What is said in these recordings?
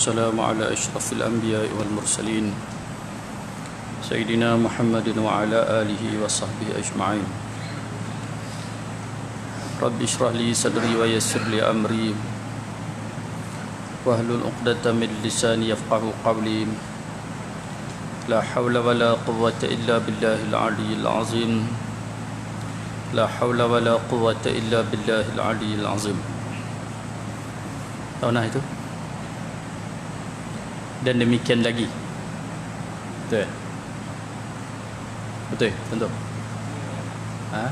والسلام على أشرف الأنبياء والمرسلين سيدنا محمد وعلى آله وصحبه أجمعين. رب اشرح لي صدري ويسر لي أمري واحلل عقدة من لساني يفقهوا قولي. لا حول ولا قوة إلا بالله العلي العظيم. لا حول ولا قوة إلا بالله العلي العظيم. Tahu nah itu? Dan demikian lagi. Betul? Betul? Tentu. Ha?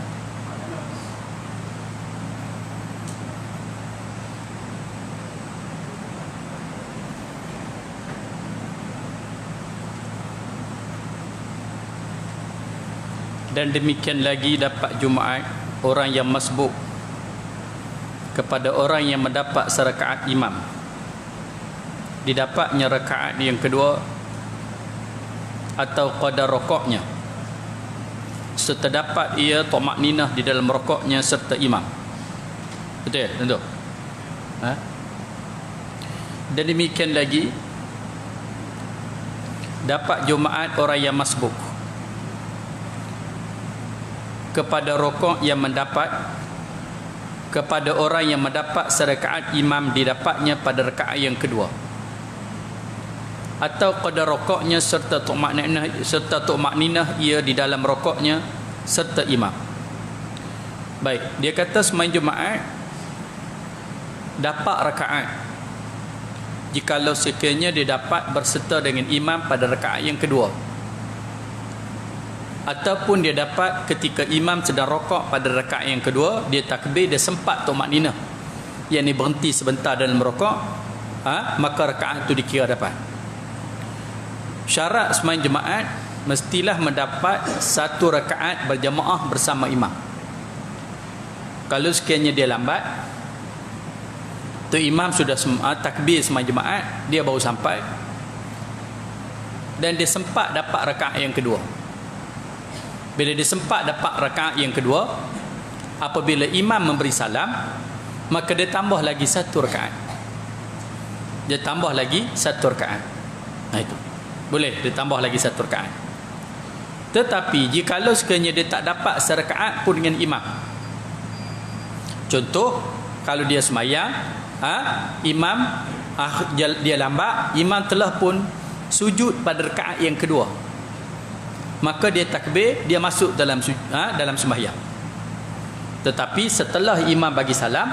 Dan demikian lagi dapat Jumaat orang yang masbuk kepada orang yang mendapat serakaat imam, didapatnya rakaat yang kedua atau qadar rokoknya serta dapat ia tumakninah di dalam rokoknya serta imam. Betul ya? Tentu. Ha? Dan demikian lagi dapat Jumaat orang yang masbuk kepada rokok yang mendapat kepada orang yang mendapat serakaat imam didapatnya pada rakaat yang kedua atau qadar rokoknya serta tumakninah ia di dalam rokoknya serta imam. Baik, dia kata semain Jumaat dapat rakaat jikalau sekiranya dia dapat berserta dengan imam pada rakaat yang kedua, ataupun dia dapat ketika imam sedang rokok pada rakaat yang kedua, dia takbir, dia sempat tumakninah, yang ni berhenti sebentar dalam rokok, maka rakaat itu dikira dapat. Syarat semain Jumaat mestilah mendapat satu rakaat berjamaah bersama imam. Kalau sekiranya dia lambat, tu imam sudah takbir semain Jumaat, dia baru sampai dan dia sempat dapat rakaat yang kedua. Bila dia sempat dapat rakaat yang kedua, apabila imam memberi salam, maka dia tambah lagi satu rakaat. Dia tambah lagi satu rakaat. Nah itu. Boleh dia tambah lagi satu rakaat. Tetapi jikalau sekiranya dia tak dapat serakaat pun dengan imam. Contoh, kalau dia semayang, imam dia lambat, imam telah pun sujud pada rakaat yang kedua, maka dia takbir, dia masuk dalam sembahyang. Tetapi setelah imam bagi salam,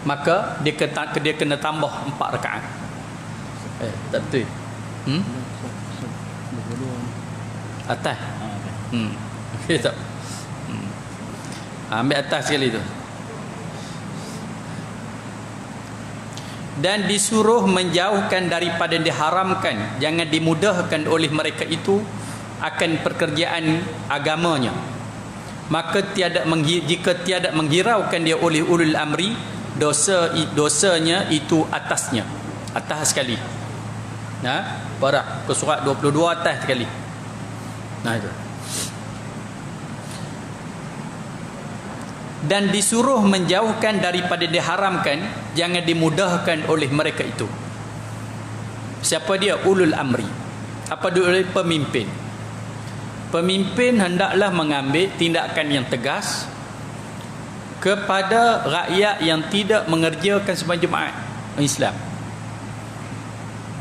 maka dia kena tambah 4 rakaat. Tak betul. Atas. Okey tak? Ambil atas sekali tu. Dan disuruh menjauhkan daripada diharamkan, jangan dimudahkan oleh mereka itu akan pekerjaan agamanya. Maka jika tiada menghiraukan dia oleh ulul amri, dosanya itu atasnya, atas sekali. Parah ke surat 22 atas sekali. Itu. Dan disuruh menjauhkan daripada diharamkan, jangan dimudahkan oleh mereka itu. Siapa dia? Ulul amri. Apa dia? Oleh pemimpin. Pemimpin hendaklah mengambil tindakan yang tegas kepada rakyat yang tidak mengerjakan sembahyang Jumaat Islam.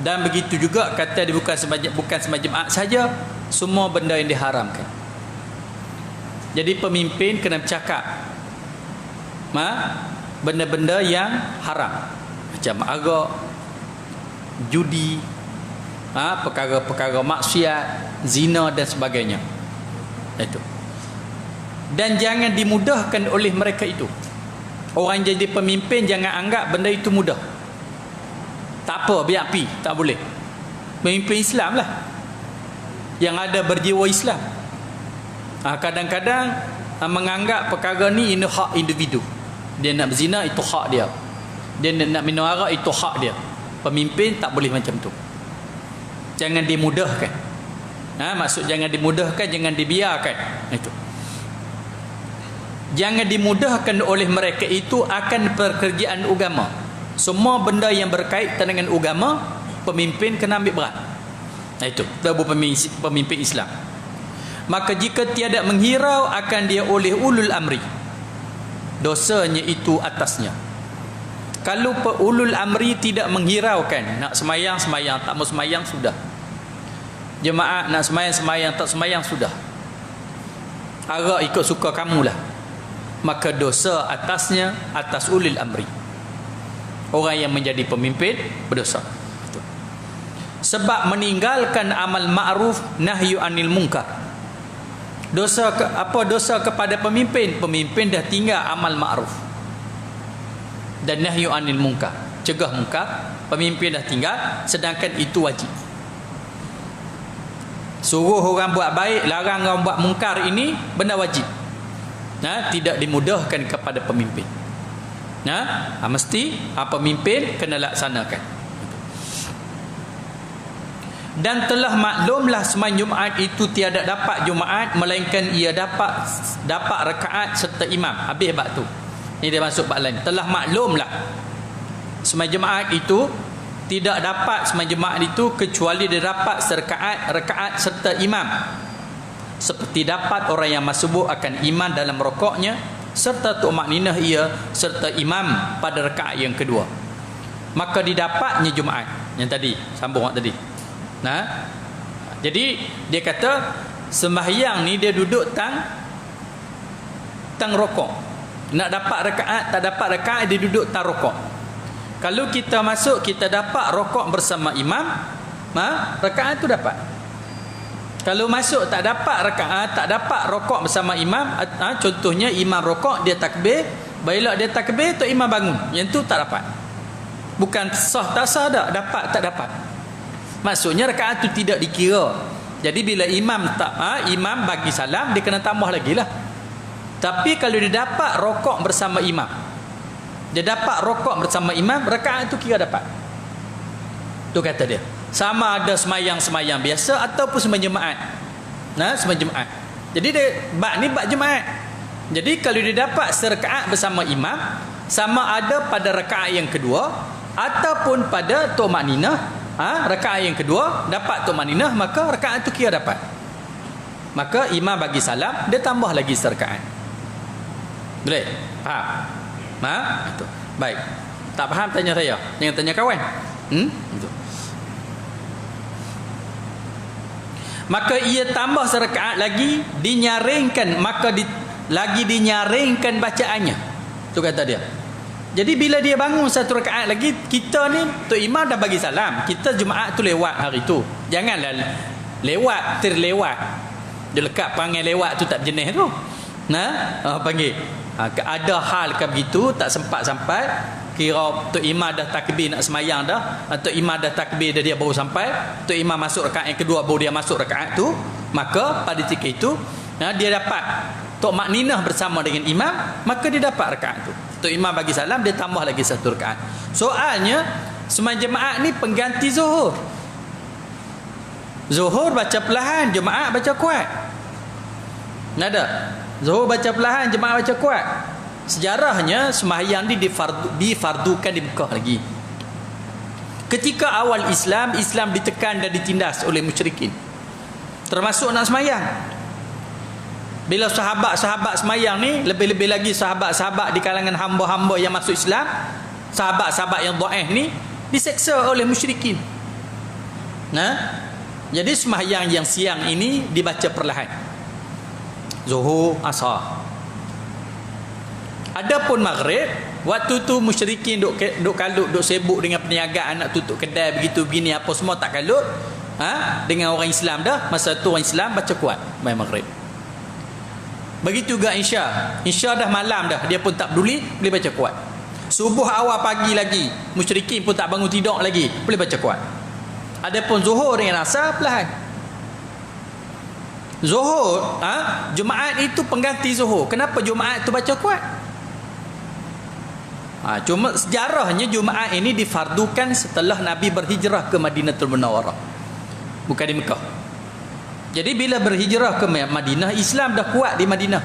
Dan begitu juga kata dia bukan sembahyang Jumaat saja, semua benda yang diharamkan. Jadi pemimpin kena bercakap benda-benda yang haram, macam arak, judi, perkara-perkara maksiat, zina dan sebagainya. Itu. Dan jangan dimudahkan oleh mereka itu. Orang jadi pemimpin jangan anggap benda itu mudah. Tak apa, biar pi, tak boleh. Pemimpin Islam lah yang ada berjiwa Islam. Kadang-kadang menganggap perkara ni ini hak individu. Dia nak berzina, itu hak dia. Dia nak minum arak, itu hak dia. Pemimpin tak boleh macam tu. Jangan dimudahkan. Maksud jangan dimudahkan, jangan dibiarkan. Itu. Jangan dimudahkan oleh mereka itu akan pekerjaan agama. Semua benda yang berkaitan dengan agama pemimpin kena ambil berat. Itu tabu pemimpin Islam. Maka jika tiada menghirau akan dia oleh ulul amri, dosanya itu atasnya. Kalau ulul amri tidak menghiraukan, nak semayang semayang, tak mau semayang sudah. Jemaah nak semayang semayang, tak semayang sudah. Agak ikut suka kamulah. Maka dosa atasnya, atas ulul amri. Orang yang menjadi pemimpin berdosa. Sebab meninggalkan amal ma'ruf nahyu anil munkar. Dosa apa dosa kepada pemimpin? Pemimpin dah tinggal amal ma'ruf dan nahyu anil munkar, cegah munkar. Pemimpin dah tinggal, sedangkan itu wajib. Suruh orang buat baik, larang orang buat munkar, ini benda wajib. Tidak dimudahkan kepada pemimpin. Mesti pemimpin kena laksanakan. Dan telah maklumlah sembahyang Jumaat itu tiada dapat Jumaat melainkan ia dapat rakaat serta imam. Habis bab tu. Ini dia masuk bab lain. Telah maklumlah sembahyang Jumaat itu tidak dapat sembahyang Jumaat itu kecuali dia dapat rakaat serta imam. Seperti dapat orang yang masbuk akan imam dalam rokoknya serta tumakninah ia serta imam pada rakaat yang kedua. Maka didapatnya Jumaat. Yang tadi sambung tadi. Jadi dia kata sembahyang ni dia duduk tang rokok. Nak dapat rakaat, tak dapat rakaat, dia duduk tang rokok. Kalau kita masuk, kita dapat rokok bersama imam, rakaat tu dapat. Kalau masuk tak dapat rakaat, tak dapat rokok bersama imam, contohnya imam rokok, dia takbir, bila dia takbir tu imam bangun, yang tu tak dapat. Bukan sah tak sah dah, dapat tak dapat. Maksudnya rakaat tu tidak dikira. Jadi bila imam imam bagi salam, dia kena tambah lagi lah. Tapi kalau dia dapat rokok bersama imam, dia dapat rokok bersama imam, rakaat tu kira dapat. Tu kata dia. Sama ada semayang biasa ataupun sembahyang Jumaat. Sembahyang Jumaat. Jadi dia bab ni bab Jumaat. Jadi kalau dia dapat serakaat bersama imam, sama ada pada rakaat yang kedua ataupun pada tumakninah, rakaat yang kedua dapat tumakninah, maka rakaat tu kira dapat. Maka imam bagi salam, dia tambah lagi serakaat. Boleh? Faham? Itu. Baik. Tak faham tanya saya, jangan tanya kawan. Itu. Maka ia tambah serakaat lagi, dinyaringkan, maka lagi dinyaringkan bacaannya. Tu kata dia. Jadi bila dia bangun satu rakaat lagi, kita ni tu imam dah bagi salam, kita Jumaat tu lewat hari tu. Janganlah terlewat. Dia lekat panggil lewat tu tak jenis tu. Panggil. Ada hal ke begitu, tak sempat sampai, kira tu imam dah takbir nak semayang dah, tu imam dah takbir dah, dia baru sampai, tu imam masuk rakaat yang kedua, baru dia masuk rakaat tu, maka pada ketika itu dia dapat tok makninah bersama dengan imam, maka dia dapat rakaat tu. Tu imam bagi salam, dia tambah lagi satu rakaat. Soalnya sembahyang Jumaat ni pengganti Zuhur. Zuhur baca perlahan, Jumaat baca kuat. Nada. Zuhur baca perlahan, Jumaat baca kuat. Sejarahnya sembahyang ni difardukan di Mekah lagi. Ketika awal Islam ditekan dan ditindas oleh musyrikin, termasuk nak sembahyang. Bila sahabat-sahabat sembahyang ni, lebih-lebih lagi sahabat-sahabat di kalangan hamba-hamba yang masuk Islam, sahabat-sahabat yang dhaif ni diseksa oleh musyrikin. Jadi sembahyang yang siang ini dibaca perlahan. Zuhur, Asar. Adapun maghrib, waktu tu musyrikin duk kalut, duk sibuk dengan perniagaan, nak tutup kedai begitu begini apa semua, tak kalut dengan orang Islam dah. Masa tu orang Islam baca kuat main maghrib. Begitu juga Isya dah malam dah, dia pun tak peduli, boleh baca kuat. Subuh awal pagi lagi, musyrikin pun tak bangun tidur lagi, boleh baca kuat. Adapun Zuhur dengan Asar perlahan. Zuhur, Jumaat itu pengganti Zuhur. Kenapa Jumaat tu baca kuat? Cuma sejarahnya Jumaat ini difardukan setelah Nabi berhijrah ke Madinatul Munawwarah, bukan di Mekah. Jadi bila berhijrah ke Madinah, Islam dah kuat di Madinah.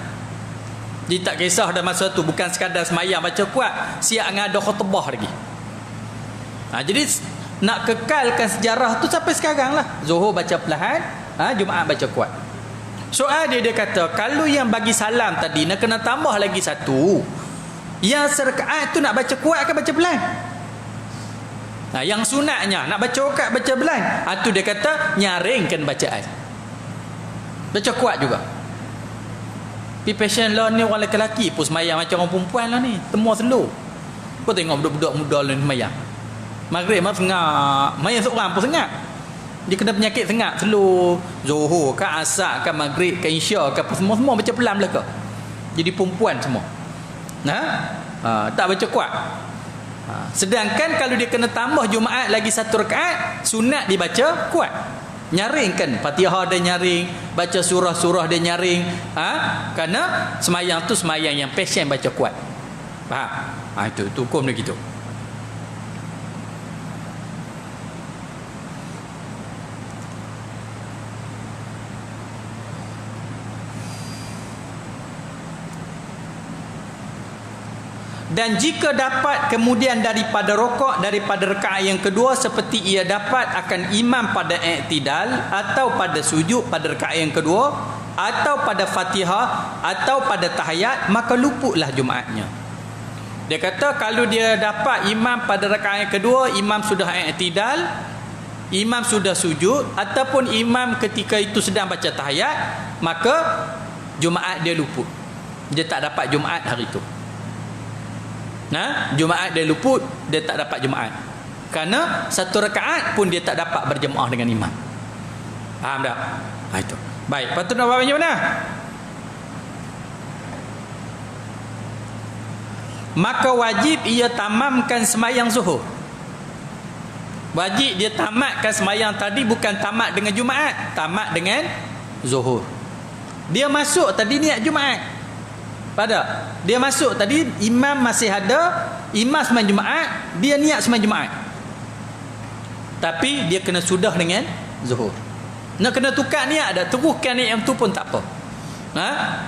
Jadi tak kisah dah masa tu, bukan sekadar semayang baca kuat, siap ngada khutbah lagi. Jadi nak kekalkan sejarah tu sampai sekarang lah. Zuhur baca perlahan, Jumaat baca kuat. Soal dia kata, kalau yang bagi salam tadi nak kena tambah lagi satu, yang serakaat tu nak baca kuat ke baca pelan? Yang sunatnya nak baca kuat baca pelan, tu dia kata nyaringkan bacaan, baca kuat juga. Tapi passion lah ni orang lelaki pun semayang macam orang perempuan lah ni, temua slow. Kau tengok budak-budak muda lah ni semayang maghrib mah sengak, mayang seorang pun sengak. Dia kena penyakit sengak, slow. Zuhur ke asar ke maghrib ke isya ke apa, semua baca pelan belaka. Jadi perempuan semua. Tak baca kuat. Sedangkan kalau dia kena tambah Jumaat lagi satu rakaat, sunat dibaca kuat. Nyaringkan Fatihah dia nyaring, baca surah-surah dia nyaring. Kerana semayang tu semayang yang passion baca kuat. Faham? Itu hukum dia gitu. Dan jika dapat kemudian daripada rokok, daripada rakaat yang kedua, seperti ia dapat akan imam pada i'tidal atau pada sujud pada rakaat yang kedua, atau pada Fatihah atau pada tahiyat, maka luputlah Jumaatnya. Dia kata kalau dia dapat imam pada rakaat yang kedua, imam sudah i'tidal, imam sudah sujud, ataupun imam ketika itu sedang baca tahiyat, maka Jumaat dia luput. Dia tak dapat Jumaat hari itu. Jumaat dia luput, dia tak dapat Jumaat. Kerana satu rakaat pun dia tak dapat berjemaah dengan imam. Faham tak? Itu. Baik, patut nak buat macam mana? Maka wajib ia tamamkan semayang zuhur. Wajib dia tamatkan semayang tadi, bukan tamat dengan Jumaat, tamat dengan zuhur. Dia masuk tadi niat Jumaat. Pada dia masuk tadi imam masih ada, imam sembahyang Jumaat, dia niat sembahyang Jumaat. Tapi dia kena sudah dengan zuhur. Nak kena tukar niat dah, teruskan niat yang tu pun tak apa.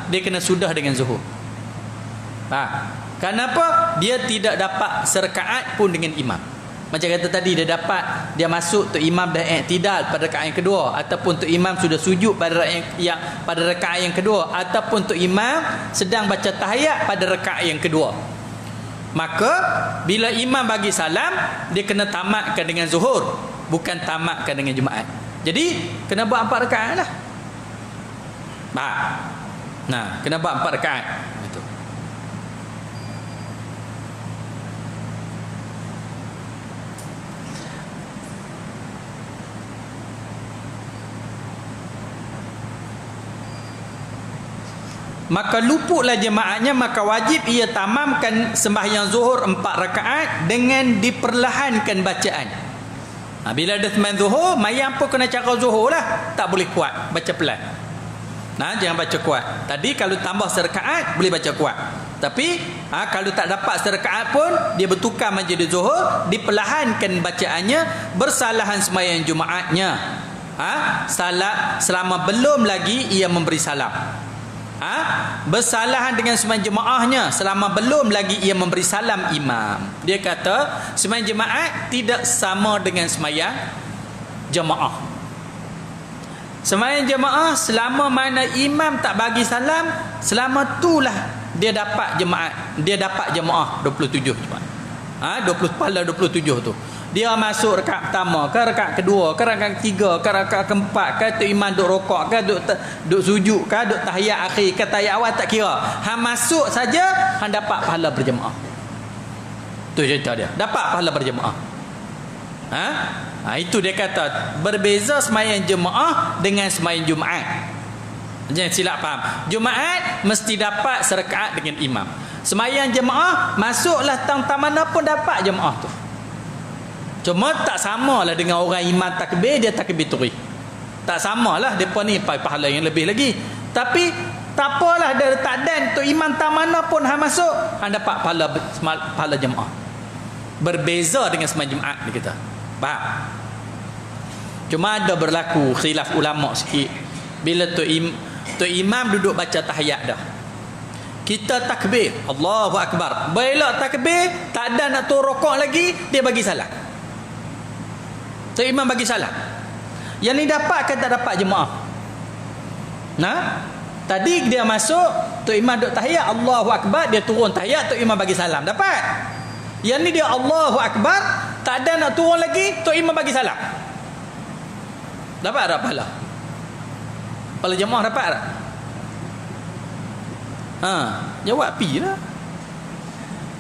Dia kena sudah dengan zuhur. Kenapa? Dia tidak dapat serakaat pun dengan imam. Macam kata tadi, dia dapat, dia masuk tu imam dah i'tidal pada rakaat yang kedua, ataupun tu imam sudah sujud pada rakaat yang kedua, ataupun tu imam sedang baca tahiyat pada rakaat yang kedua. Maka bila imam bagi salam, dia kena tamatkan dengan zuhur, bukan tamatkan dengan Jumaat. Jadi kena buat 4 rakaat lah. Kena buat 4 rakaat. Betul. Maka luputlah jemaahnya, maka wajib ia tamamkan sembahyang zuhur 4 rakaat dengan diperlahankan bacaan. Bila dah sembahyang zuhur, mayang pun kena cara zuhur lah, tak boleh kuat, baca pelan. Jangan baca kuat. Tadi kalau tambah serakaat boleh baca kuat. Tapi kalau tak dapat serakaat pun, dia bertukar menjadi zuhur, diperlahankan bacaannya, bersalahan sembahyang Jumaatnya. Salat selama belum lagi ia memberi salam. Bersalahan dengan sembahyang jemaahnya selama belum lagi ia memberi salam imam. Dia kata sembahyang jemaat tidak sama dengan sembahyang jemaah. Sembahyang jemaah selama mana imam tak bagi salam, selama itulah dia dapat jemaat, dia dapat jemaah 27 jemaah. 20 kepala 27 tu. Dia masuk rakaat pertama ke rakaat kedua ke rakaat ketiga ke rakaat keempat ke tu imam duk rokok ke duk sujud ke duk tahiyat akhir ke tahiyat awal, tak kira. Masuk saja dapat pahala berjemaah. Tu cerita dia. Dapat pahala berjemaah. Itu dia kata berbeza sembahyang jemaah dengan sembahyang Jumaat. Jangan silap faham. Jumaat mesti dapat serakaat dengan imam. Sembahyang jemaah masuklah tang mana pun dapat jemaah tu. Cuma tak samalah dengan orang imam takbir, dia takbir turi. Tak samalah, depa ni pahala yang lebih lagi. Tapi tak apalah, dia tak dan tu imam tak mana pun masuk, dapat pahala jemaah. Berbeza dengan sembahyang Jumaat ni kita. Faham? Cuma ada berlaku khilaf ulama sikit. Bila tu imam duduk baca tahiyat dah, kita takbir, Allahu Akbar. Bila takbir, tak ada nak turun rokok lagi, dia bagi salam. Tok Imam bagi salam. Yang ni dapat ke tak dapat jemaah? Tadi dia masuk, Tok Imam duk tahiyat, Allahu Akbar, dia turun tahiyat, Tok Imam bagi salam. Dapat. Yang ni dia Allahu Akbar, tak ada nak turun lagi, Tok Imam bagi salam. Dapat tak pahala? Pahala jemaah dapat tak? Jawab pi lah.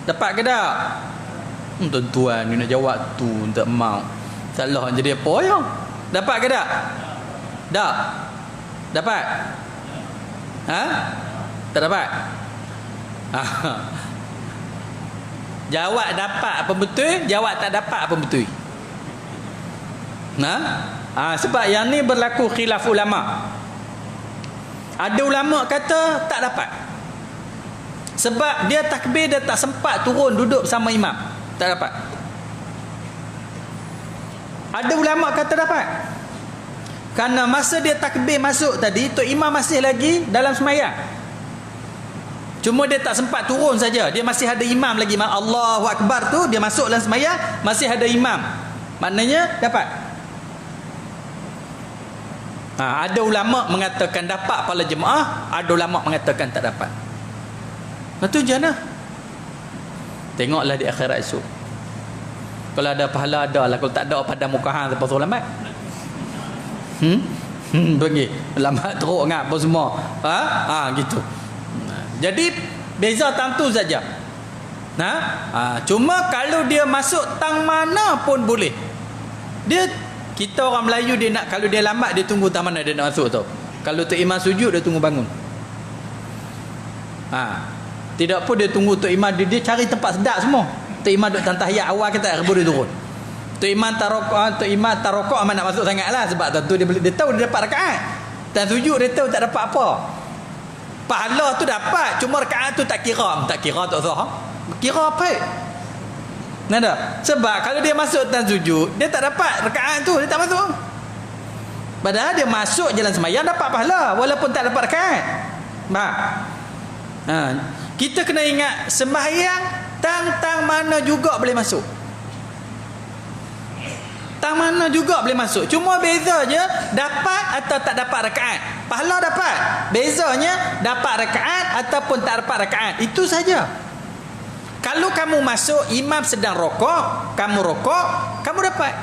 Dapat ke tak? Tuan-tuan ni nak jawab tu tak mau. Salah jadi apa ya? Dapat ke tak? Tak. Dapat? Tak dapat? Jawab dapat apa betul? Jawab tak dapat apa betul? Sebab yang ni berlaku khilaf ulama. Ada ulama kata tak dapat. Sebab dia takbir, dia tak sempat turun duduk bersama imam. Tak dapat. Ada ulama kata dapat. Kerana masa dia takbir masuk tadi, Tok Imam masih lagi dalam semayang. Cuma dia tak sempat turun saja. Dia masih ada imam lagi. Allahu Akbar tu dia masuk dalam semayang, masih ada imam. Maknanya dapat. Ada ulama mengatakan dapat pahala jemaah, ada ulama mengatakan tak dapat. Itu je lah. Tengoklah di akhirat esok. Kalau ada pahala ada lah. Kalau tak ada pada muka hang lepas tu lambat. Pergi lambat teruk ngap apa semua. Gitu. Jadi beza tentu saja. Cuma kalau dia masuk tang mana pun boleh. Kita orang Melayu dia nak, kalau dia lambat dia tunggu tang mana dia nak masuk tu. Kalau Tok Imam sujud dia tunggu bangun. Tidak pun dia tunggu Tok Imam, dia cari tempat sedap semua. Tok Imam duduk tahiyat awal kita baru dia turun. Tok Imam tarokok amat nak masuk sangatlah, sebab tentu dia tahu dia dapat rakaat. Dan sujud dia tahu tak dapat apa. Pahala tu dapat, cuma rakaat tu tak kira tak sah. Kira apa? Nada. Sebab kalau dia masuk dan sujud, dia tak dapat rakaat tu, dia tak masuk. Padahal dia masuk jalan sembahyang dapat pahala walaupun tak dapat rakaat. Kita kena ingat sembahyang tang mana juga boleh masuk. Tang mana juga boleh masuk. Cuma bezanya dapat atau tak dapat rakaat. Pahala dapat. Bezanya dapat rakaat ataupun tak dapat rakaat. Itu saja. Kalau kamu masuk, imam sedang rokok, kamu rokok, kamu dapat.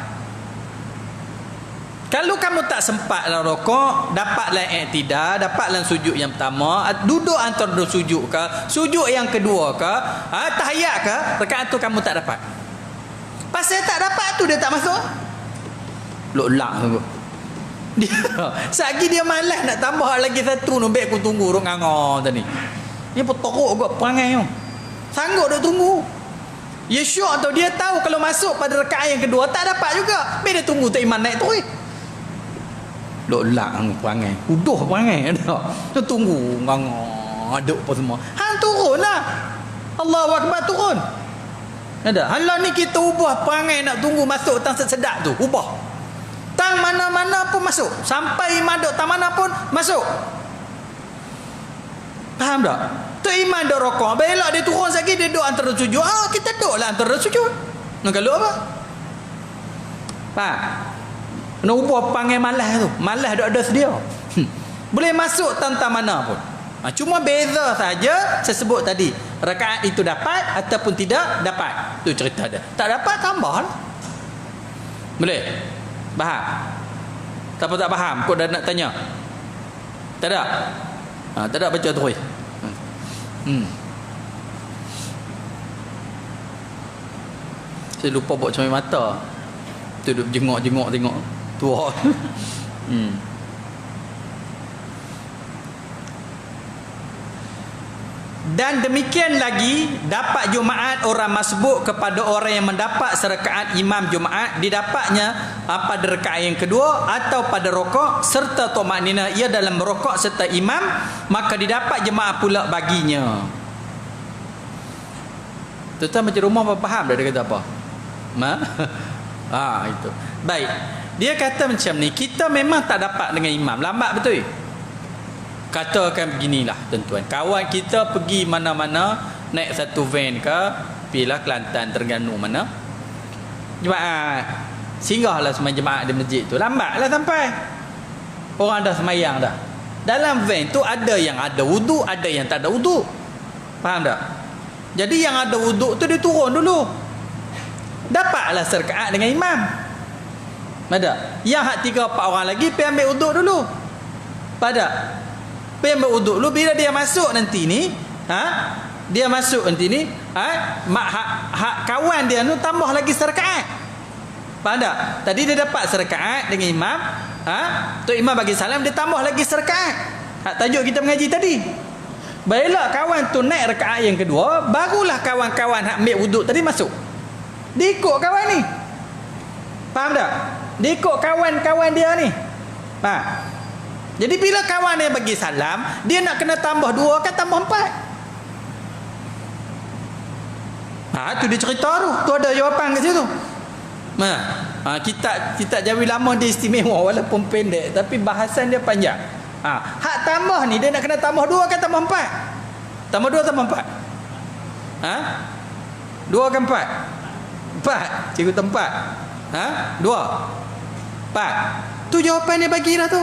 Kalau kamu tak sempat dalam rokok, dapatlah i'tidal, dapatlah sujud yang pertama, duduk antara dua sujud ke, sujud yang kedua ke, tahiyat ke, rakaat tu kamu tak dapat. Pasal tak dapat tu dia tak masuk. Lok-lak tu. Sagi dia malas nak tambah lagi satu, nombek aku tunggu duk ngangor tadi. Dia peteruk kot perangai tu. Sanggup duk tunggu. Ya syok tu, dia tahu kalau masuk pada rakaat yang kedua tak dapat juga. Biar dia tunggu Tok Imam naik terus. Lok-lak perangai. Uduh perangai. Dia tunggu ngangor aduk apa semua. Hang turun lah. Allahu Akbar turun. Ada. Halah ni kita ubah perangai nak tunggu masuk tang sedap tu. Ubah. Tang mana-mana pun masuk. Sampai imam duk tang mana pun masuk. Faham tak? Tu imam duk rokok, belok dia turun lagi, dia duduk antara sujud. Kita duduklah antara sujud. Nak kalau apa? Faham? Nak ubah perangai malas tu. Malas duk ada sedia. Boleh masuk tang mana pun. Cuma beza saja saya sebut tadi. Rakaat itu dapat ataupun tidak dapat. Itu cerita dia. Tak dapat tambah. Boleh? Faham? Siapa tak faham? Kau dah nak tanya? Tak ada? Tak ada baca terus. Saya lupa buat cermin mata. Tu duduk jengok tengok tua. Dan demikian lagi dapat Jumaat orang masbuk kepada orang yang mendapat serakaat imam Jumaat didapatnya pada rakaat yang kedua atau pada rokok serta tumakninah ia dalam rokok serta imam, maka didapat jemaah pula baginya. Tuan-tuan macam rumah apa faham dah dia kata apa? Itu. Baik. Dia kata macam ni, kita memang tak dapat dengan imam, lambat betul. Katakan beginilah tuan-tuan, kawan kita pergi mana-mana naik satu van ke, pergilah Kelantan, Terengganu mana, Jumaat Singgahlah sembahyang jemaah di masjid tu. Lambatlah sampai. Orang dah sembahyang dah. Dalam van tu ada yang ada wuduk, ada yang tak ada wuduk. Faham tak? Jadi yang ada wuduk tu dia turun dulu. Dapatlah serkaat dengan imam. Ada. Yang hak 3-4 orang lagi pergi ambil wuduk dulu. Pada. Pergi ambil wuduk dulu. Bila dia masuk nanti ni, dia masuk nanti ni, hak kawan dia tu tambah lagi serkaat. Faham tak? Tadi dia dapat serkaat dengan imam, Tok Imam bagi salam, dia tambah lagi serkaat. Hak tajuk kita mengaji tadi. Baiklah kawan tu naik rakaat yang kedua, barulah kawan-kawan hak ambil wuduk tadi masuk. Dia ikut kawan ni. Faham tak? Dia ikut kawan-kawan dia ni. Jadi bila kawan dia bagi salam, dia nak kena tambah 2 kan tambah 4. Tu dia cerita tu. Tu ada jawapan kat situ. Kitab Jawi lama dia istimewa walaupun pendek, tapi bahasan dia panjang. Hak tambah ni dia nak kena tambah 2 kan tambah 4. Tambah 2 tambah 4. 2 kan 4. 4. Cikgu tempat. 2. 4. Tu jawapan dia bagi dah tu.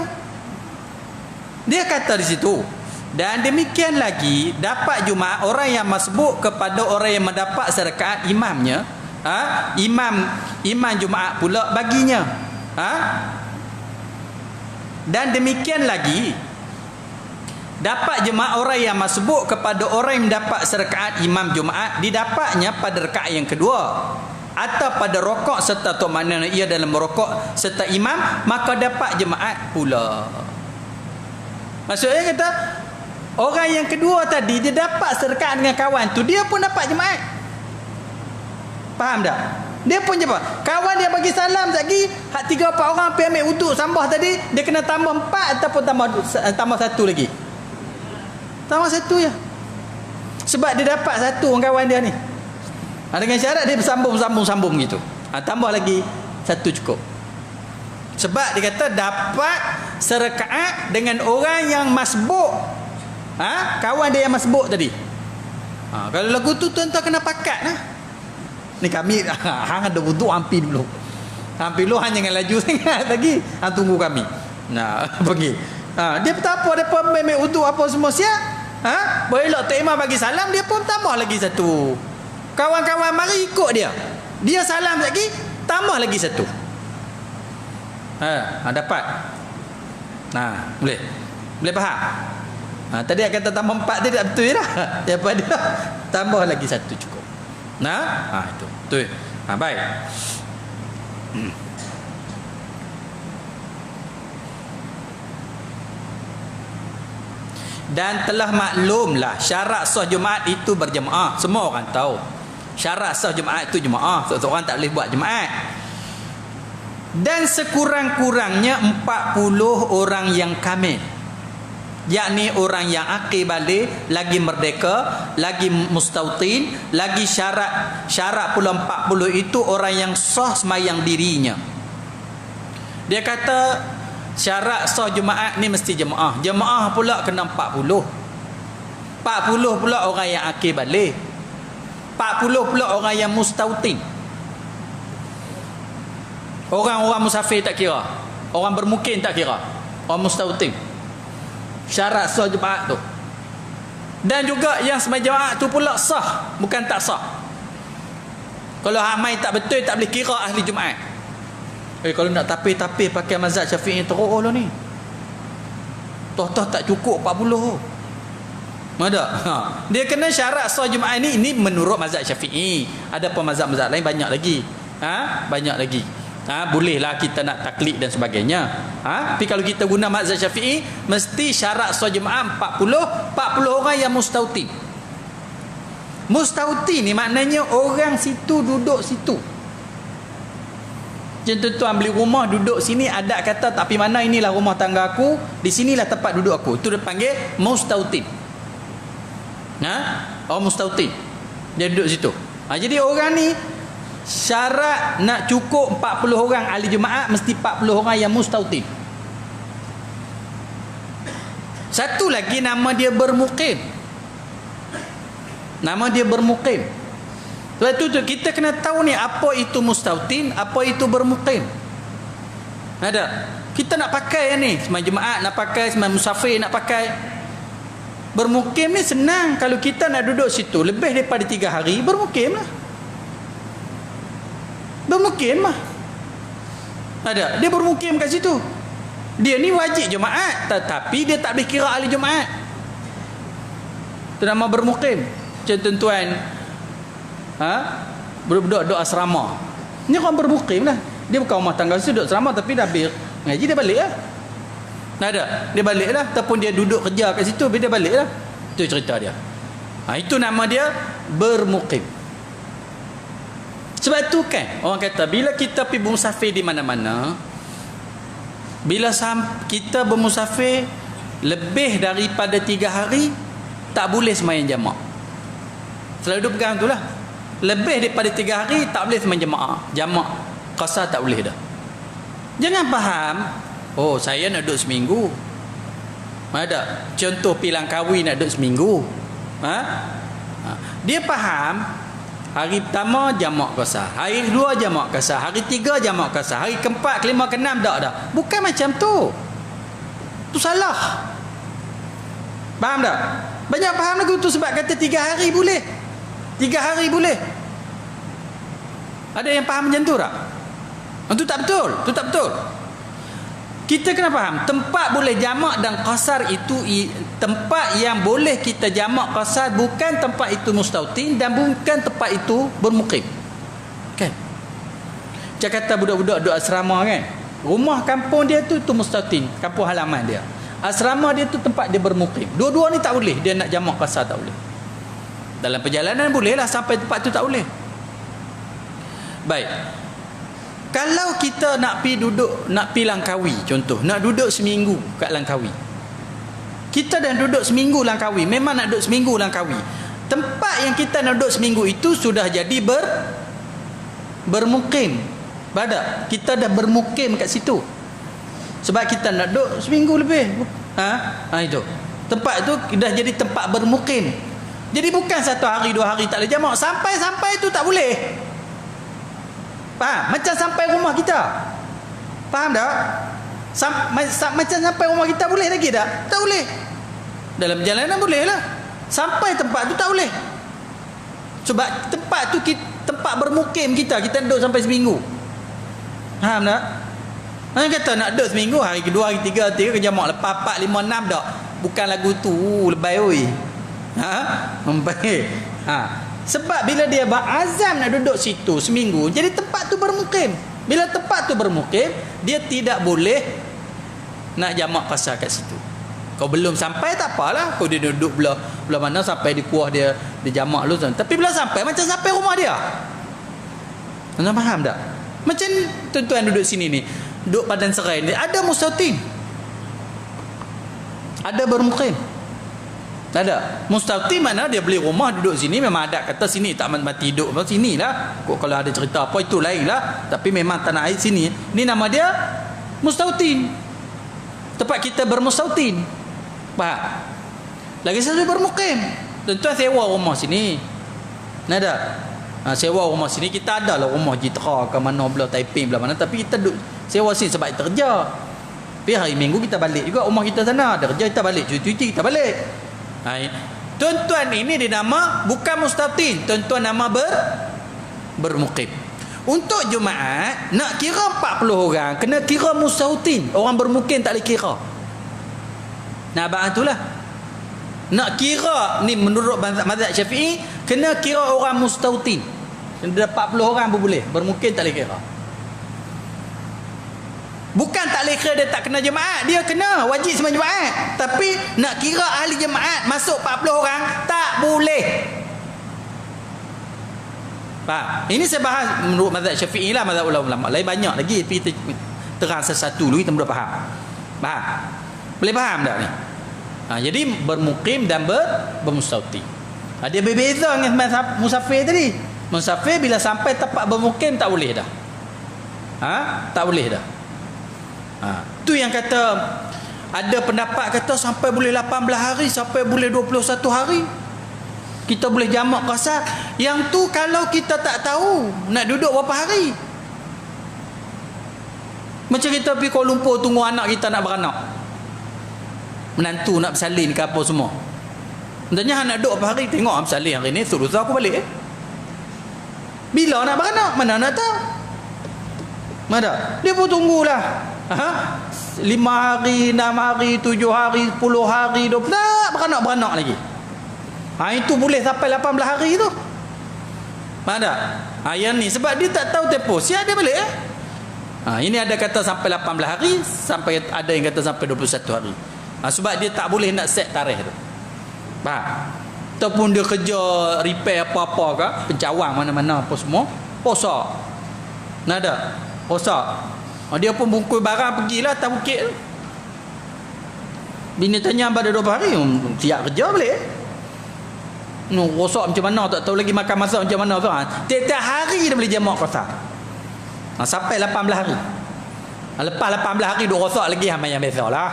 Dia kata di situ. Dan demikian lagi dapat Jumaat orang yang masbuk kepada orang yang mendapat serakaat imamnya. Imam Jumaat pula baginya. Dan demikian lagi dapat jemaah orang yang masbuk kepada orang yang mendapat serakaat imam Jumaat didapatnya pada rakaat yang kedua atau pada rokok serta tu maknanya ia dalam merokok serta imam, maka dapat jemaat pula. Maksudnya kata orang yang kedua tadi dia dapat serakaat dengan kawan tu, dia pun dapat jemaat. Faham tak? Dia pun jemaat. Kawan dia bagi salam lagi, hak 3-4 orang pergi ambil wuduk sambah tadi, dia kena tambah 4 ataupun tambah 1 lagi. Tambah 1 je. Sebab dia dapat 1 orang kawan dia ni. Dengan syarat dia bersambung gitu. Tambah lagi 1 cukup. Sebab dia kata dapat serakaat dengan orang yang masbuk. Kawan dia yang masbuk tadi. Kalau lagu tu tuan-tuan kena pakat lah. Ni kami hang ada wuduk hampir dulu. Hampir dulu hanya dengan laju sangat lagi. Tunggu kami. Pergi. Dia tak apa, dia pun ambil wuduk apa semua siap. Boleh Tok Imam bagi salam, dia pun tambah lagi 1. Kawan-kawan mari ikut dia. Dia salam lagi, tambah lagi 1. Dapat. Boleh. Boleh faham? Tadi kata tambah 4 tadi tak betul je dah. Daripada dia tambah lagi 1 cukup. Itu. Betul. Baik. Dan telah maklumlah syarat sah Jumaat itu berjemaah. Semua orang tahu. Syarat sah Jumaat itu jemaah. Seorang tak boleh buat Jumaat. Dan sekurang-kurangnya 40 orang yang kamil, yakni orang yang akil balik, lagi merdeka, lagi mustautin, lagi syarat pula 40 itu orang yang sah sembahyang dirinya. Dia kata syarat sah Jumaat ni mesti jemaah. Jemaah pula kena 40. 40 pula orang yang akil balik. 40 pula orang yang mustautin. Orang-orang musafir tak kira. Orang bermukim tak kira. Orang mustautin. Syarat sah Jumaat tu. Dan juga yang sembahyang Jumaat tu pula sah, bukan tak sah. Kalau hamai tak betul tak boleh kira ahli Jumaat. Kalau nak tapir-tapir pakai mazhab Syafi'i teruk lah ni. Toh tak cukup 40. Ada. Dia kena syarat sah Jumaat ni, ini menurut mazhab Syafi'i. Ada pun mazhab-mazhab lain banyak lagi. Banyak lagi. Bolehlah kita nak taklid dan sebagainya. Tapi kalau kita guna mazhab Syafi'i, mesti syarat sah Jumaat 40 orang yang mustautin. Mustautin ni maknanya orang situ duduk situ. Macam tuan beli rumah duduk sini, adat kata tapi mana inilah rumah tangga aku, di sinilah tempat duduk aku. Itu dia panggil mustautin. Orang mustautin. Dia duduk situ. Jadi orang ni syarat nak cukup 40 orang ahli Jumaat, mesti 40 orang yang mustautin. Satu lagi nama dia bermukim. Nama dia bermukim. Lepas tu kita kena tahu ni apa itu mustautin, apa itu bermukim. Ada. Kita nak pakai ni, sembang Jumaat nak pakai, sembang musafir nak pakai. Bermukim ni senang. Kalau kita nak duduk situ lebih daripada 3 hari, bermukim lah. Bermukim lah. Ada. Dia bermukim kat situ. Dia ni wajib Jumaat, tetapi dia tak boleh kira ahli Jumaat. Itu nama bermukim. Macam tuan-tuan budak-budak duduk asrama. Ni orang bermukim lah. Dia bukan rumah tangga situ, duduk asrama, tapi dah habis ngaji dia balik lah. Ada. Dia balik lah. Ataupun dia duduk kerja kat situ, dia balik lah. Itu cerita dia. Itu nama dia bermukim. Sebab tu kan orang kata bila kita pergi bermusafir di mana-mana, bila kita bermusafir lebih daripada 3 hari, tak boleh sembahyang jamak. Selalu duk pegang tu lah. Lebih daripada 3 hari tak boleh sembahyang jamak. Qasar tak boleh dah. Jangan faham, oh saya nak duduk seminggu. Ada contoh pilang kahwin nak duduk seminggu. Dia faham hari pertama jamak qasar, hari kedua jamak qasar, hari 3 jamak qasar, hari keempat, kelima, keenam dak dah. Bukan macam tu. Tu salah. Faham tak? Banyak faham lagu tu sebab kata 3 hari boleh. 3 hari boleh. Ada yang faham macam tu tak? Itu tak betul. Itu tak betul. Kita kena faham, tempat boleh jamak dan qasar itu tempat yang boleh kita jamak qasar, bukan tempat itu mustautin dan bukan tempat itu bermukim. Kan? Jakarta budak-budak duduk asrama kan? Rumah kampung dia tu mustautin, kampung halaman dia. Asrama dia tu tempat dia bermukim. Dua-dua ni tak boleh, dia nak jamak qasar tak boleh. Dalam perjalanan boleh lah, sampai tempat tu tak boleh. Baik. Kalau kita nak pi duduk, nak pi Langkawi contoh, nak duduk seminggu kat Langkawi. Kita dah duduk seminggu Langkawi, memang nak duduk seminggu Langkawi. Tempat yang kita nak duduk seminggu itu sudah jadi bermukim. Badak, kita dah bermukim kat situ. Sebab kita nak duduk seminggu lebih. Itu. Tempat itu dah jadi tempat bermukim. Jadi bukan 1 hari 2 hari tak boleh jamak, sampai itu tak boleh. Faham? Macam sampai rumah kita. Faham tak? Macam sampai rumah kita boleh lagi tak? Tak boleh. Dalam perjalanan boleh lah. Sampai tempat tu tak boleh. Sebab tempat tu tempat bermukim kita duduk sampai seminggu. Faham tak? Orang kata nak duduk seminggu, hari kedua, hari tiga jamak lepas 4, 5, 6 tak? Bukan lagu tu lebay oi. Baik. Sebab bila dia berazam nak duduk situ seminggu, jadi tempat tu bermukim. Bila tempat tu bermukim, dia tidak boleh nak jamak qasar kat situ. Kau belum sampai tak apalah, kau dia duduk belah mana sampai di kuah dia jamak lu. Tapi bila sampai macam sampai rumah dia. Anda faham tak? Macam tuan-tuan duduk sini ni, duduk Padang Serai ni, ada mustautin, ada bermukim. Ada. Mustautin mana dia beli rumah duduk sini, memang ada kata sini tak mati hidup sini lah. Kalau ada cerita apa itu lain lah. Tapi memang tanah air sini. Ni nama dia mustautin. Tempat kita bermustautin. Faham? Lagi satu bermukim. Tuan-tuan sewa rumah sini. Ada. Sewa rumah sini, kita ada lah rumah Jitra ke mana belah Taiping belah mana, tapi kita duduk sewa sini sebab kita kerja. Tapi hari Minggu kita balik juga rumah kita sana. Ada kerja kita balik, cuti-cuti kita balik. Tuan-tuan ini dinama bukan mustautin, tuan-tuan nama bermukim. Untuk Jumaat nak kira 40 orang, kena kira mustautin. Orang bermukim tak boleh kira. Nah, abang itulah. Nak kira ni menurut mazhab Syafi'i, kena kira orang mustautin. Kena 40 orang pun boleh, bermukim tak boleh kira. Bukan tak boleh kira dia tak kena jemaat, dia kena wajib sembahyang jemaat. Tapi nak kira ahli jemaat masuk 40 orang tak boleh. Faham? Ini saya bahas menurut mazhab Syafi'i lah, mazhab ulama lain banyak lagi, tapi kita terang satu dulu kita mudah faham. Faham? Boleh faham tak ni? Jadi bermukim dan bermustautin. Dia berbeza dengan musafir tadi. Musafir bila sampai tempat bermukim tak boleh dah. Tak boleh dah. Tu yang kata ada pendapat kata sampai boleh 18 hari, sampai boleh 21 hari kita boleh jamak qasar. Yang tu kalau kita tak tahu nak duduk berapa hari. Macam kita pergi Kuala Lumpur tunggu anak kita nak beranak, menantu nak bersalin ke apa semua. Tanya nak duduk berapa hari, tengok bersalin hari ni, suruh aku balik. Bila nak beranak, mana nak tahu. Mana? Dia pun tunggulah. 5 hari, 6 hari, 7 hari, 10 hari, 20. Tak beranak lagi. Itu boleh sampai 18 hari tu. Mana? Yang ni sebab dia tak tahu tempoh. Siap dia balik. Ini ada kata sampai 18 hari, sampai ada yang kata sampai 21 hari. Sebab dia tak boleh nak set tarikh tu. Faham? Ataupun dia kerja repair apa-apa ke, pencawang mana-mana apa semua, posa. Nada. Posa. Dia pun bungkus barang pergilah atas bukit tu. Bini tanya pada 20 hari, siap kerja balik. Rosak macam mana tak tahu lagi, makan masak macam mana tu. Tiap-tiap hari dia boleh jamak kosa. Sampai 18 hari. Lepas 18 hari duk rosak lagi yang biasalah.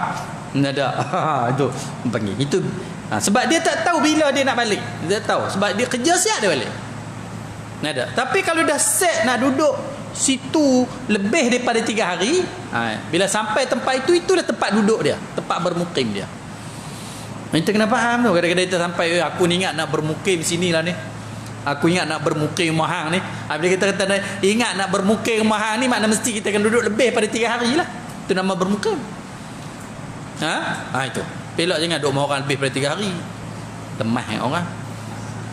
Nada. Itu panggil. Itu sebab dia tak tahu bila dia nak balik. Dia tak tahu sebab dia kerja siap dia balik. Nada. Tapi kalau dah set nak duduk situ lebih daripada 3 hari, bila sampai tempat itu, itulah tempat duduk dia, tempat bermukim dia. Kita kena faham tu. Kadang-kadang kita sampai, aku ni ingat nak bermukim sini lah ni, aku ingat nak bermukim rumah hang ni. Bila kita kata ingat nak bermukim rumah hang ni, makna mesti kita akan duduk lebih pada 3 hari lah. Itu nama bermukim. Itu pelak jangan duduk rumah orang lebih pada 3 hari. Lemah orang.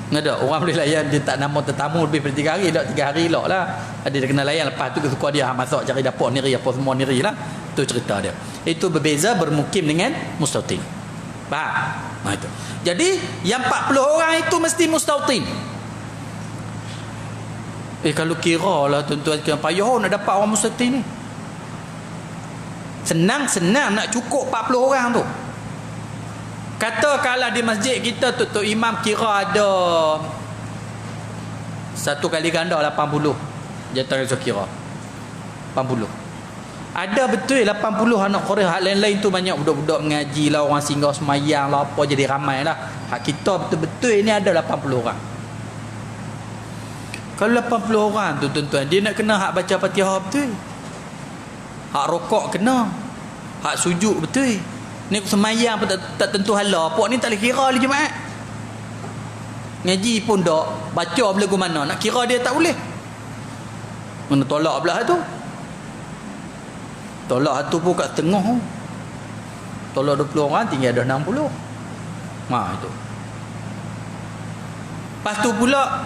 Ada orang boleh layan, dia tak nama tetamu lebih daripada 3 hari, tak 3 hari elok lah. Dia kena layan, lepas tu suka dia masak cari dapur niri apa semua niri lah. Itu cerita dia. Itu berbeza bermukim dengan mustautin. Faham? Itu. Jadi yang 40 orang itu mesti mustautin. Kalau kira lah tuan-tuan sekalian, payah nak dapat orang mustautin ni. Senang-senang nak cukup 40 orang tu. Katakanlah di masjid kita tu imam kira ada satu kali ganda 80. Jangan risau kira 80. Ada betul 80 anak Korea. Hak lain-lain tu banyak budak-budak mengaji lah, orang singgah semayang lah, apa jadi ramai lah. Hak kita betul-betul ini ada 80 orang. Kalau 80 orang tu tuan-tuan, dia nak kena hak baca Fatihah betul, hak rokok kena, hak sujud betul. Ni semayang pun tak tentu hala. Puak ni tak boleh kira di Jumaat. Ngaji pun tak, baca belagu mana, nak kira dia tak boleh. Mana tolak belah tu. Tolak tu pun kat tengah. Tolak 20 orang tinggal ada 60. Itu. Lepas tu pula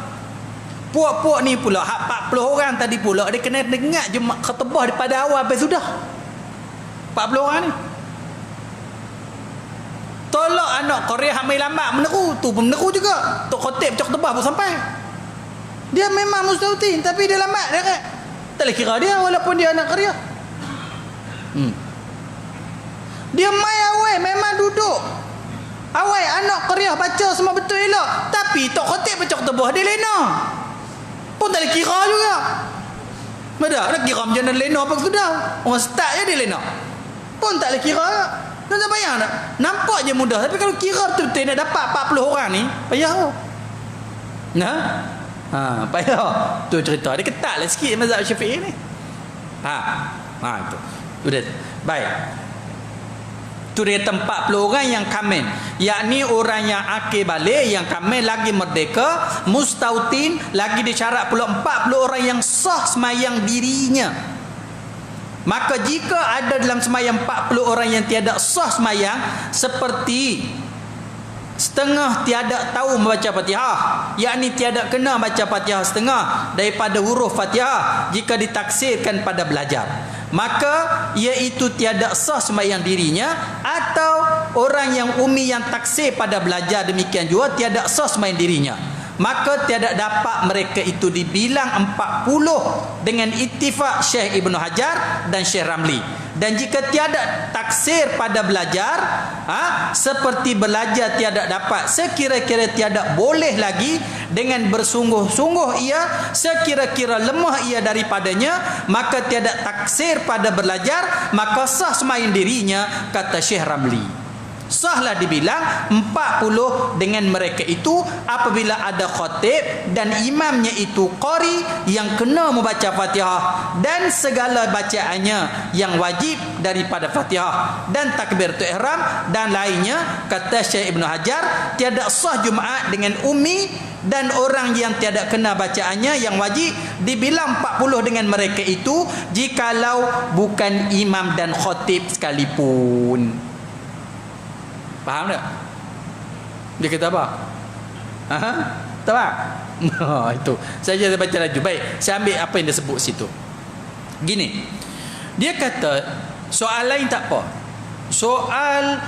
puak-puak ni pula hak 40 orang tadi pula, dia kena dengar je khatbah daripada awal sampai sudah. 40 orang ni. Tolak anak Korea hamil lambat meneru, tu pun meneru juga. Tok khotib cak tebah pun sampai. Dia memang mustautin tapi dia lambat dia kan. Tak boleh kira dia walaupun dia anak Korea. Dia mai awal memang duduk. Awal anak Korea baca semua betul elok, tapi tok khotib cak tebah dia lena. Pun tak boleh kira juga. Mana nak kira macam mana lena apa sudah. Orang start je dia lena. Pun tak boleh kira. Tak payah tak? Nampak je mudah. Tapi kalau kira betul-betul nak dapat 40 orang ni, payah tu. Payah. Tu cerita. Dia ketat lah sikit mazhab Syafi'i ni. Itu. Tu dia. Baik. Tu dia tempat 40 orang yang kamil. Yakni orang yang akil balik, yang kamil lagi merdeka, mustautin, lagi disyarat pula 40 orang yang sah semayang dirinya. Maka jika ada dalam semayang 40 orang yang tiada sah semayang, seperti setengah tiada tahu membaca Fatihah, yakni tiada kena baca Fatihah setengah daripada huruf Fatihah jika ditaksirkan pada belajar, maka iaitu tiada sah semayang dirinya. Atau orang yang umi yang taksir pada belajar, demikian juga tiada sah semayang dirinya, maka tiada dapat mereka itu dibilang 40 dengan ittifaq Syekh Ibnu Hajar dan Syekh Ramli. Dan jika tiada taksir pada belajar, seperti belajar tiada dapat, sekira-kira tiada boleh lagi, dengan bersungguh-sungguh ia, sekira-kira lemah ia daripadanya, maka tiada taksir pada belajar, maka sah semayang dirinya, kata Syekh Ramli. Sahlah dibilang 40 dengan mereka itu apabila ada khatib dan imamnya itu qari yang kena membaca Fatihah dan segala bacaannya yang wajib daripada Fatihah dan takbiratul ihram dan lainnya. Kata Syekh Ibn Hajar, tiada sah Jumaat dengan ummi dan orang yang tiada kena bacaannya yang wajib, dibilang 40 dengan mereka itu jikalau bukan imam dan khatib sekalipun. Faham tak? Dia kata apa? Ha? Tahu tak? Itu. Saya baca laju. Baik, saya ambil apa yang dia sebut situ. Gini. Dia kata soal lain tak apa. Soal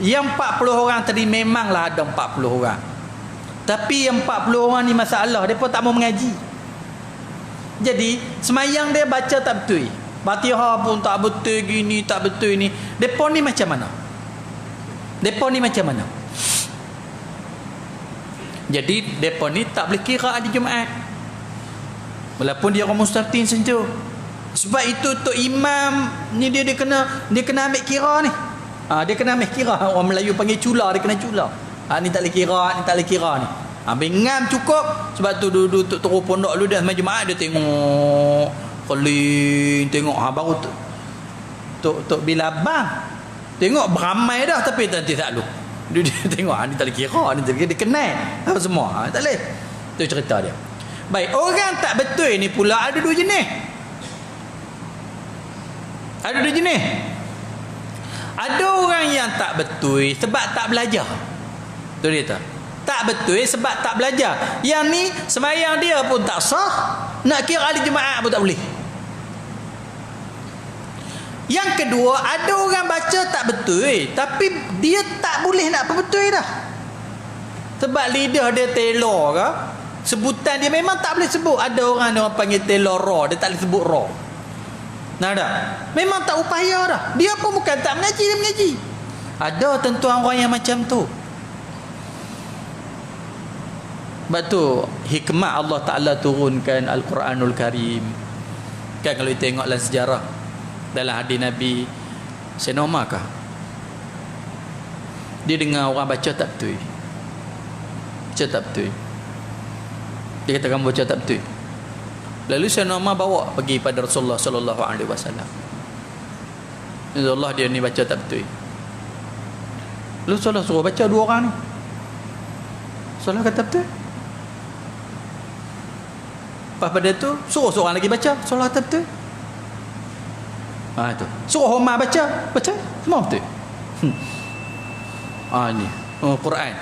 yang 40 orang tadi memanglah ada 40 orang. Tapi yang 40 orang ni masalah, depa tak mau mengaji. Jadi semayang dia baca tak betul. Fatihah pun tak betul, gini tak betul ni. Depa ni macam mana? Depa ni macam mana? Jadi depa ni tak boleh kira hari Jumaat. Walaupun dia orang mustaftin saja. Sebab itu tok imam ni dia kena ambil kira ni. Dia kena ambil kira. Orang Melayu panggil cula, dia kena cula. Ni tak boleh kira, ni tak boleh kira ni. Bingam cukup. Sebab tu dulu terus pondok dulu dah sembahyang Jumaat dia tengok keliling, tengok baru tok bila bang tengok beramai dah tapi nanti tak lu. Dia tengok ni tak boleh kira, ni tak boleh dia kenal apa semua. Tak boleh. Tu cerita dia. Baik, orang tak betul ni pula ada dua jenis. Ada dua jenis. Ada orang yang tak betul sebab tak belajar. Tu dia tu. Tak betul sebab tak belajar. Yang ni sembahyang dia pun tak sah, nak kira hari Jumaat pun tak boleh. Yang kedua, ada orang baca tak betul tapi dia tak boleh nak betul dah. Sebab lidah dia telor ke, sebutan dia memang tak boleh sebut. Ada orang dia panggil telor ra, dia tak boleh sebut ra. Nada. Memang tak upaya dah. Dia pun bukan tak mengaji, dia mengaji. Ada tentu orang yang macam tu. Sebab tu hikmah Allah Ta'ala turunkan Al-Quranul Karim. Kan kalau kita tengok dalam sejarah, dalam hadis Nabi Sayyidina Umar kah, dia dengar orang baca tak betul. Baca tak betul. Dia kata kamu baca tak betul. Lalu Sayyidina Umar bawa pergi pada Rasulullah sallallahu alaihi wasallam. Rasulullah dia ni baca tak betul. Lalu Rasulullah suruh baca dua orang ni. Rasulullah kata betul. Lepas pada tu suruh seorang lagi baca, Rasulullah kata betul. Itu. Suruh Umar baca semua betul. Ni Quran.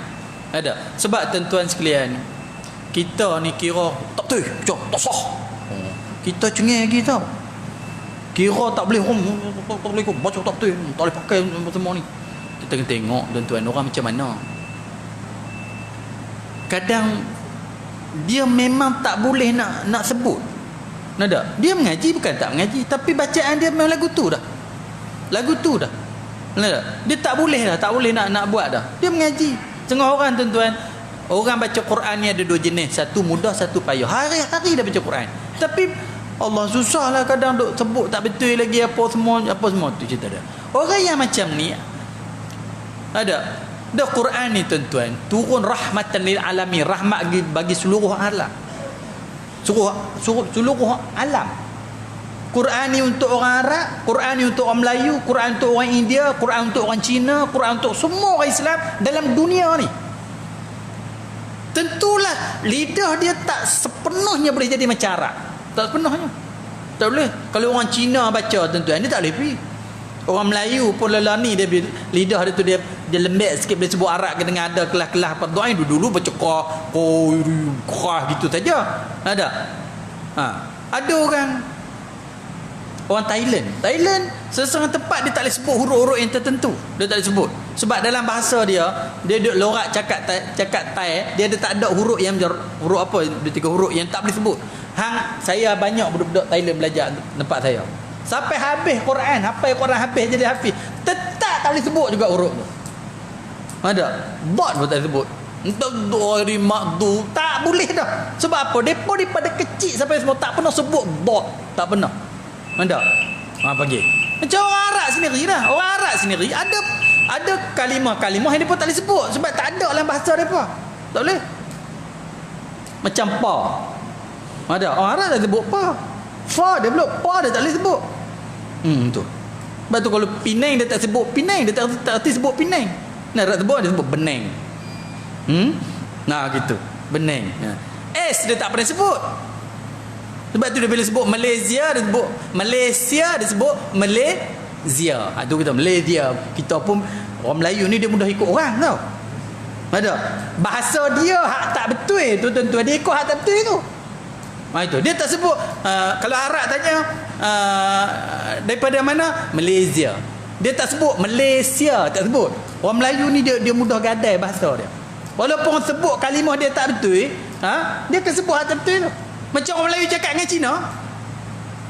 Ada. Sebab tuan-tuan sekalian, kita ni kira tak betul, tak sah. Kita cengeng lagi tau. Kira tak boleh baca tak betul, tak boleh pakai semua ni. Kita kena tengok tuan-tuan orang macam mana. Kadang dia memang tak boleh nak sebut. Nada. Dia mengaji bukan tak mengaji, tapi bacaan dia memang lagu tu dah. Lagu tu dah. Nada. Dia tak boleh nak buat dah. Dia mengaji. Setengah orang tuan-tuan, orang baca Quran ni ada dua jenis, satu mudah, satu payah. Hari-hari dah baca Quran. Tapi Allah susahlah kadang duk sebut tak betul lagi apa semua tu cerita dia. Orang yang macam ni ada Quran ni tuan-tuan turun rahmatan lil alamin, rahmat bagi seluruh alam. Seluruh alam. Quran ni untuk orang Arab, Quran ni untuk orang Melayu, Quran untuk orang India, Quran untuk orang Cina, Quran untuk semua orang Islam dalam dunia ni. Tentulah lidah dia tak sepenuhnya boleh jadi macam Arab. Tak sepenuhnya. Tak boleh. Kalau orang Cina baca tuan-tuan, dia tak boleh pergi. Orang Melayu pun lelah ni dia lidah dia tu dia lembek sikit, boleh sebut Arab ke dengan ada kelas-kelas apa doa dulu baca qah gitu saja. Ada. Ada orang Thailand sesetengah tempat dia tak boleh sebut huruf-huruf yang tertentu. Dia tak boleh sebut. Sebab dalam bahasa dia duk lorak cakap Thai, dia ada tak ada huruf yang huruf apa, dia 3 huruf yang tak boleh sebut. Saya banyak budak-budak Thailand belajar tempat saya. Sampai habis Quran, hafal Quran habis jadi hafiz, tetap tak boleh sebut juga huruf tu. Ada. Dot pun tak sebut. Dari makdu tak boleh dah. Sebab apa? Depa daripada kecil sampai semua tak pernah sebut dot, tak pernah. Ada. Pagi. Macam orang Arab sendiri dah. Orang Arab sendiri ada Ada kalimah-kalimah yang mereka tak boleh sebut sebab tak ada dalam bahasa mereka. Tak boleh. Macam pa. Ada orang Arab tak sebut pa. Fa dia belum, pa dia tak boleh sebut. Tu. Sebab tu kalau Penang dia tak sebut Penang, dia tak erti sebut Penang. Nak sebut dia sebut Benang. Nah gitu. Benang. S dia tak pernah sebut. Sebab tu dia bila sebut Malaysia dia sebut Malaysia, dia sebut Malaysia. Itu kita Malaysia. Kita pun orang Melayu ni dia mudah ikut orang tau. Ada. Bahasa dia hak tak betul tu tentu dia ikut hak tak betul tu. Itu dia tak sebut kalau Arab tanya daripada mana? Malaysia. Dia tak sebut Malaysia, tak sebut. Orang Melayu ni dia mudah gadai bahasa dia. Walaupun sebut kalimah dia tak betul, dia akan sebut hak tak betul tu. Macam orang Melayu cakap dengan Cina.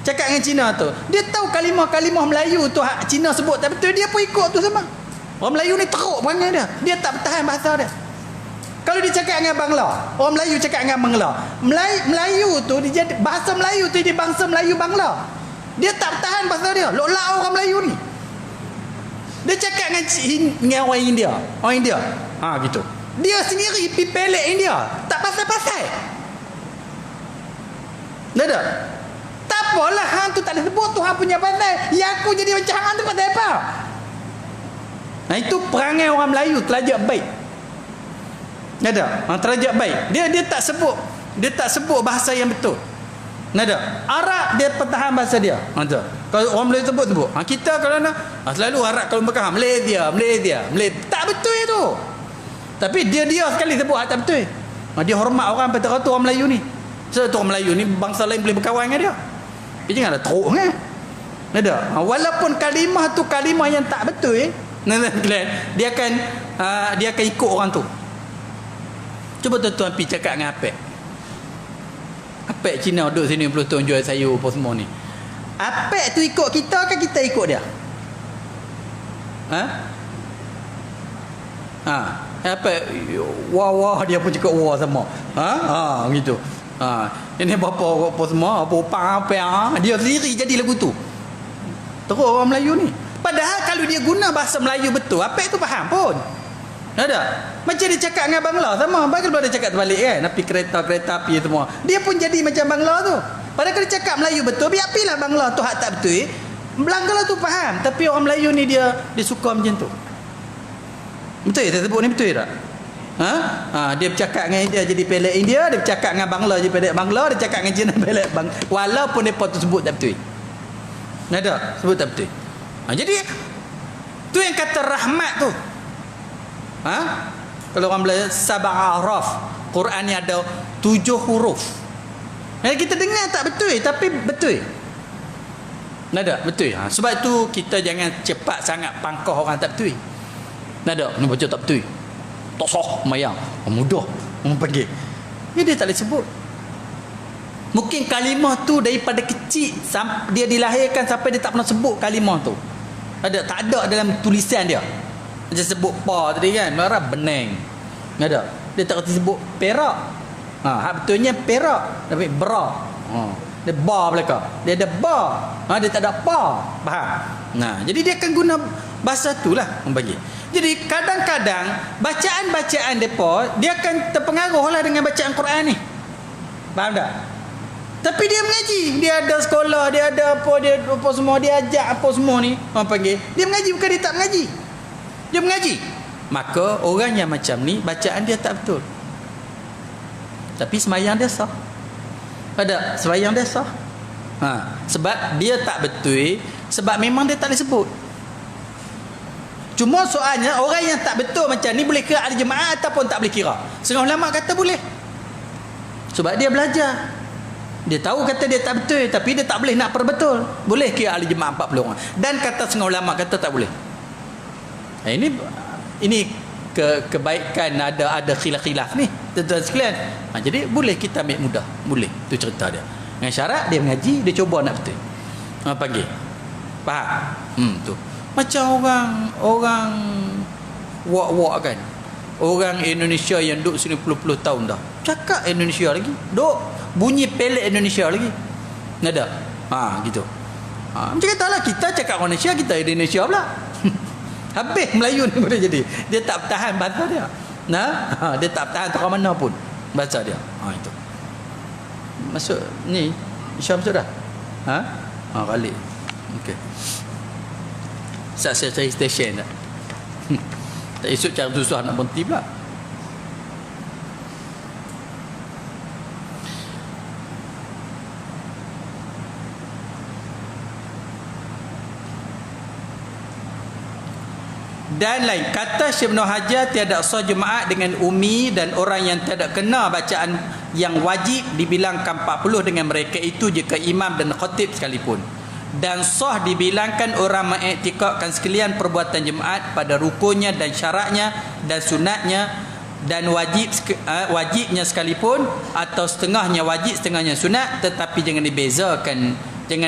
Cakap dengan Cina tu, dia tahu kalimah-kalimah Melayu tu hak Cina sebut tak betul, dia pun ikut tu sama. Orang Melayu ni teruk perangai dia. Dia tak bertahan bahasa dia. Kalau dia cakap dengan Bangla, orang Melayu cakap dengan Bangla. Melayu tu dia jadi bahasa Melayu tu dia bangsa Melayu Bangla. Dia tak bertahan bahasa dia. Lok-lak orang Melayu ni. Dia cakap dengan orang India. Orang India. Gitu. Dia sendiri pergi pelek India. Tak pasal-pasal. Dah tak? Tak apalah hang tu tak ada sebut tu hang punya pandai. Yang aku jadi macam hang tu pasal apa? Itu perangai orang Melayu terlajak baik. Dah tak? Terlajak baik. Dia tak sebut bahasa yang betul. Dah tak? Arab dia pertahan bahasa dia. Kalau orang Melayu sebut. Kita kalau nak selalu Arab kalau berkah Malaysia. Tak betul itu. Tapi dia sekali sebut tak betul. Dia hormat orang betul orang Melayu ni. Sebab tu orang Melayu ni bangsa lain boleh berkawan dengan dia. Dia janganlah teruk kan. Ada. Walaupun kalimah tu kalimah yang tak betul, dia akan ikut orang tu. Cuba tuan-tuan pergi cakap dengan Apek. Apek Cina duduk sini 20 tahun jual sayur apa semua ni. Apek tu ikut kita ke kita ikut dia? Apek wah dia pun cakap wah sama. Gitu. Ini bapa apa semua, apa upang apa dia sendiri jadi lagu tu. Terus orang Melayu ni. Padahal kalau dia guna bahasa Melayu betul, Apek tu faham pun. Ada. Macam dia cakap dengan Bangla sama. Bagaimana dia cakap terbalik kan? Napi kereta api semua. Dia pun jadi macam Bangla tu. Padahal kalau dia cakap Melayu betul, biar apilah Bangla tu hak tak betul. Bangla tu faham, tapi orang Melayu ni dia suka macam tu. Betul saya sebut ni betul tak? Dia bercakap dengan India jadi pelek India, dia bercakap dengan Bangla jadi pelek Bangla, dia cakap dengan Cina pelek Bangla. Walaupun depa tu sebut tak betul. Ada sebut tak betul. Jadi tu yang kata rahmat tu. Kalau orang belajar sab'a araf, Quran ni ada 7 huruf. Jadi kita dengar tak betul tapi betul. Ada betul. Sebab tu kita jangan cepat sangat pangkah orang tak betul. Ada ni baca tak betul. Tak sah mayang. Mudah orang panggil. Dia tak boleh sebut. Mungkin kalimah tu daripada kecil dia dilahirkan sampai dia tak pernah sebut kalimah tu. Tak ada dalam tulisan dia. Macam sebut pa tadi kan, Arab benang. Ada. Dia tak reti sebut perak. Hak betulnya perak tapi bra. Dia ba belaka. Dia ada ba. Dia tak ada pa. Faham? Jadi dia akan guna bahasa itulah orang bagi. Jadi kadang-kadang bacaan-bacaan depa dia akan terpengaruhlah dengan bacaan Quran ni. Faham tak? Tapi dia mengaji, dia ada sekolah, dia ada apa semua, dia ajak apa semua ni orang panggil. Dia mengaji bukan dia tak mengaji. Dia mengaji. Maka orang yang macam ni bacaan dia tak betul. Tapi sembahyang dia sah. Ada sembahyang dia sah. Sebab dia tak betul, sebab memang dia tak boleh sebut. Cuma soalnya orang yang tak betul macam ni boleh kira ahli jemaah ataupun tak boleh kira. Setengah ulama kata boleh. Sebab dia belajar. Dia tahu kata dia tak betul tapi dia tak boleh nak perbetul. Boleh kira ahli jemaah 40 orang. Dan kata setengah ulama kata tak boleh. Ini kebaikan ada khilaf-khilaf ni tuan-tuan sekalian. Jadi boleh kita ambil mudah, boleh tu cerita dia. Dengan syarat dia mengaji, dia cuba nak betul. Panggil. Faham? Tu. Macam orang wak-wak kan. Orang Indonesia yang duduk sini puluh-puluh tahun dah. Cakap Indonesia lagi. Duk bunyi pelek Indonesia lagi. Ada. Gitu. Macam katalah kita cakap Indonesia, kita Indonesia pula. Habis Melayu ni boleh jadi. Dia tak tahan bahasa dia. Nah, dia tak tahan tukar mana pun bahasa dia. Itu. Masuk ni Syam sudah. Kali. Okey. Saya cari stesen tak. Tak esok cara susah nak berhenti pula. Dan lain kata Syekh Ibn Hajar tiada sah jemaat dengan umi dan orang yang tidak kena bacaan yang wajib dibilangkan 40 dengan mereka itu jika imam dan khatib sekalipun, dan sah dibilangkan orang mengiktikadkan sekalian perbuatan jemaat pada rukunnya dan syaratnya dan sunatnya dan wajibnya sekalipun atau setengahnya wajib setengahnya sunat, tetapi jangan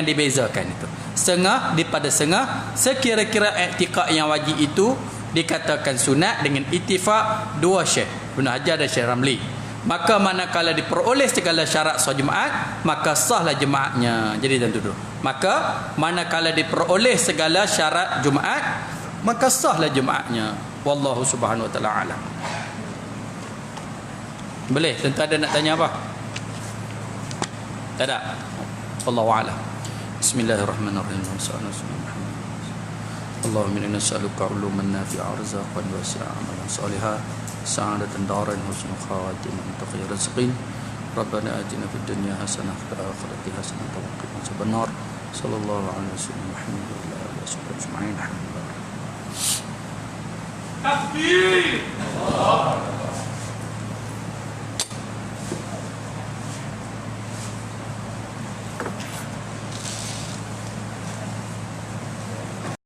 dibezakan itu setengah daripada setengah. Sekira-kira i'tikad yang wajib itu dikatakan sunat dengan ittifaq dua Syekh Ibn Hajar dan Syekh Ramli, maka manakala diperoleh segala syarat sah jemaat maka sahlah jemaatnya. Jadi dan duduk, maka manakala diperoleh segala syarat jemaat maka sahlah jemaatnya. Wallahu subhanahu wa ta'ala alam. Boleh? Tentu ada nak tanya apa? Tak ada? Wallahu a'lam. Bismillahirrahmanirrahim. Allahumma inna nas'aluka 'uluman nafi'a, rizqan wasi'a, amalan salihan, sa'adatan daran, husnul khawatimah, khairal rizqin. Rabbana atina fid dunya hasanah wa fil akhirati hasanah wa qina adzabannar. Sallallahu alaihi wasallam Muhammad wa ala alihi wasallam ajma'in. Takbir.